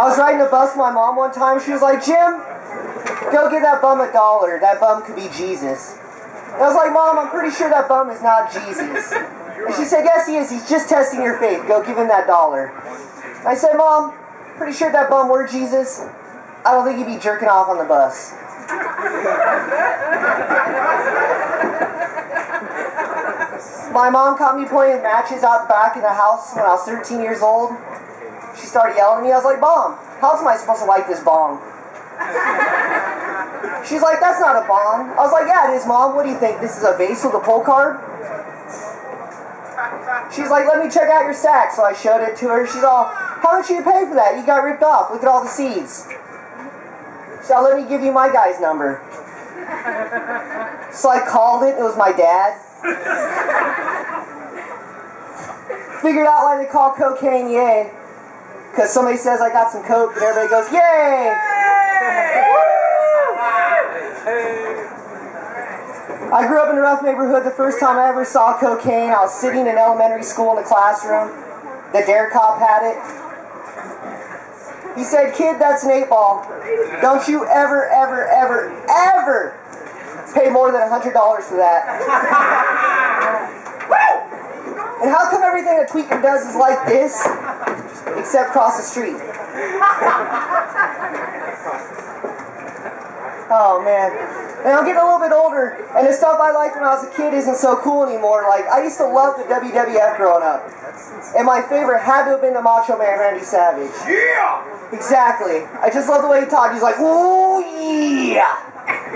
I was riding a bus with my mom one time. She was like, Jim, go give that bum $1. That bum could be Jesus. And I was like, Mom, I'm pretty sure that bum is not Jesus. And she said, yes, he is. He's just testing your faith. Go give him that $1. I said, Mom, pretty sure that bum were Jesus. I don't think he'd be jerking off on the bus. My mom caught me playing with matches out the back of the house when I was 13 years old. She started yelling at me. I was like, Mom, how else am I supposed to light this bong? She's like, that's not a bong. I was like, yeah, it is, Mom. What do you think? This is a vase with a pull card? She's like, let me check out your sack. So I showed it to her. She's all, how much did you pay for that? You got ripped off. Look at all the seeds. So let me give you my guy's number. So I called it. It was my dad. Figured out why they call cocaine yay. Because somebody says I got some coke and everybody goes, yay! I grew up in a rough neighborhood. The first time I ever saw cocaine, I was sitting in elementary school in the classroom. The dare cop had it. He said, kid, that's an 8-ball. Don't you ever, ever, ever, ever pay more than $100 for that. And how come everything a tweaker does is like this, except cross the street? Oh, man. And I'm getting a little bit older, and the stuff I liked when I was a kid isn't so cool anymore. Like, I used to love the WWF growing up. And my favorite had to have been the Macho Man, Randy Savage. Yeah! Exactly. I just love the way he talked. He's like, ooh, yeah!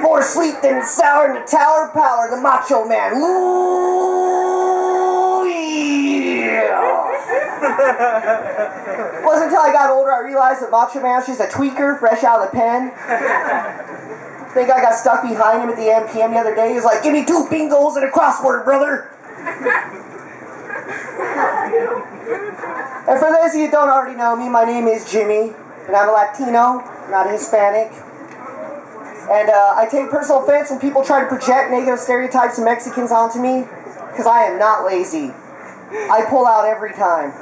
More sleep than sour in the Tower of Power, the Macho Man. Ooh, yeah! It wasn't until I got older I realized that Macho Man was just a tweaker fresh out of the pen. I think I got stuck behind him at the MPM the other day. He was like, give me 2 bingos and a crossword, brother. And for those of you who don't already know me, my name is Jimmy, and I'm a Latino, not a Hispanic. And I take personal offense when people try to project negative stereotypes of Mexicans onto me, because I am not lazy. I pull out every time.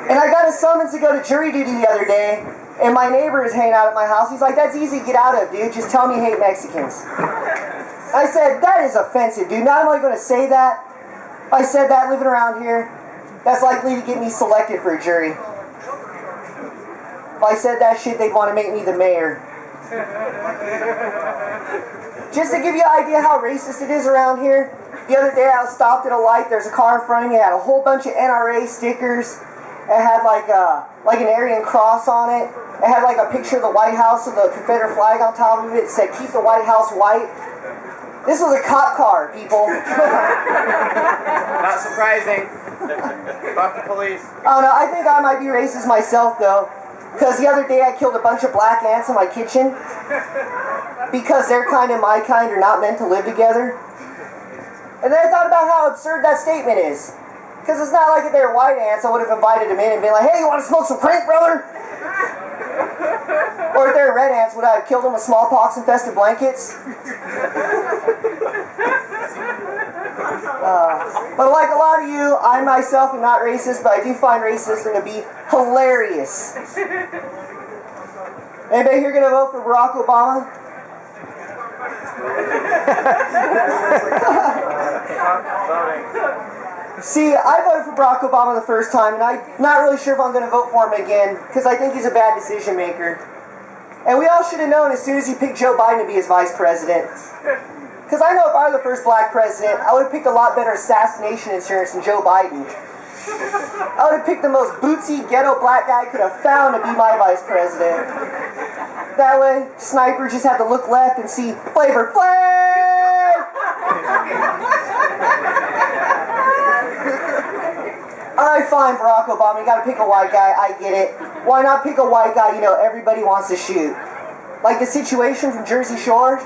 And I got a summons to go to jury duty the other day, and my neighbor is hanging out at my house. He's like, that's easy to get out of, dude. Just tell me you hate Mexicans. I said, that is offensive, dude. Not only going to say that, if I said that living around here, that's likely to get me selected for a jury. If I said that shit, they'd want to make me the mayor. Just to give you an idea how racist it is around here, the other day I was stopped at a light. There's a car in front of me. It had a whole bunch of NRA stickers. It had like an Aryan cross on it. It had like a picture of the White House with the Confederate flag on top of it. It said, keep the White House white. This was a cop car, people. Not surprising. Fuck the police. Oh no, I think I might be racist myself though. Because the other day I killed a bunch of black ants in my kitchen. Because their kind and my kind are not meant to live together. And then I thought about how absurd that statement is. Because it's not like if they were white ants, I would have invited them in and been like, hey, you want to smoke some crank, brother? Or if they were red ants, would I have killed them with smallpox-infested blankets? But like a lot of you, I myself am not racist, but I do find racism to be hilarious. Anybody here gonna vote for Barack Obama? See, I voted for Barack Obama the first time, and I'm not really sure if I'm going to vote for him again, because I think he's a bad decision maker. And we all should have known as soon as he picked Joe Biden to be his vice president. Because I know if I were the first black president, I would have picked a lot better assassination insurance than Joe Biden. I would have picked the most bootsy, ghetto black guy I could have found to be my vice president. That way, Sniper just had to look left and see Flavor Flav! Alright, fine, Barack Obama, you gotta pick a white guy, I get it. Why not pick a white guy you know everybody wants to shoot? Like the situation from Jersey Shore?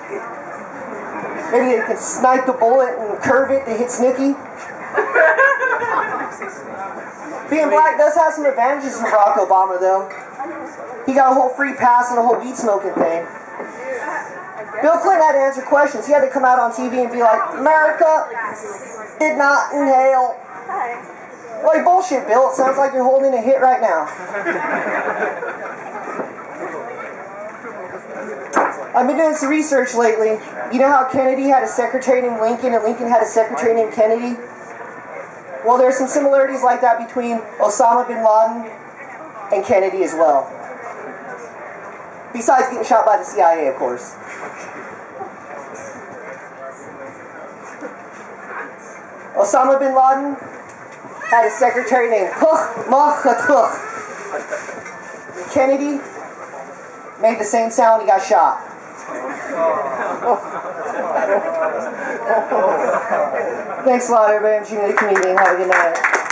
Maybe they can snipe the bullet and curve it to hit Snooki? Being black does have some advantages for Barack Obama, though. He got a whole free pass on the whole weed smoking thing. Bill Clinton had to answer questions. He had to come out on TV and be like, America did not inhale. Like, bullshit, Bill. It sounds like you're holding a hit right now. I've been doing some research lately. You know how Kennedy had a secretary named Lincoln and Lincoln had a secretary named Kennedy? Well, there's some similarities like that between Osama bin Laden and Kennedy as well. Besides getting shot by the CIA, of course. Osama bin Laden had a secretary named Kennedy made the same sound when he got shot. Thanks a lot, everybody. I'm Junior the Comedian. Have a good night.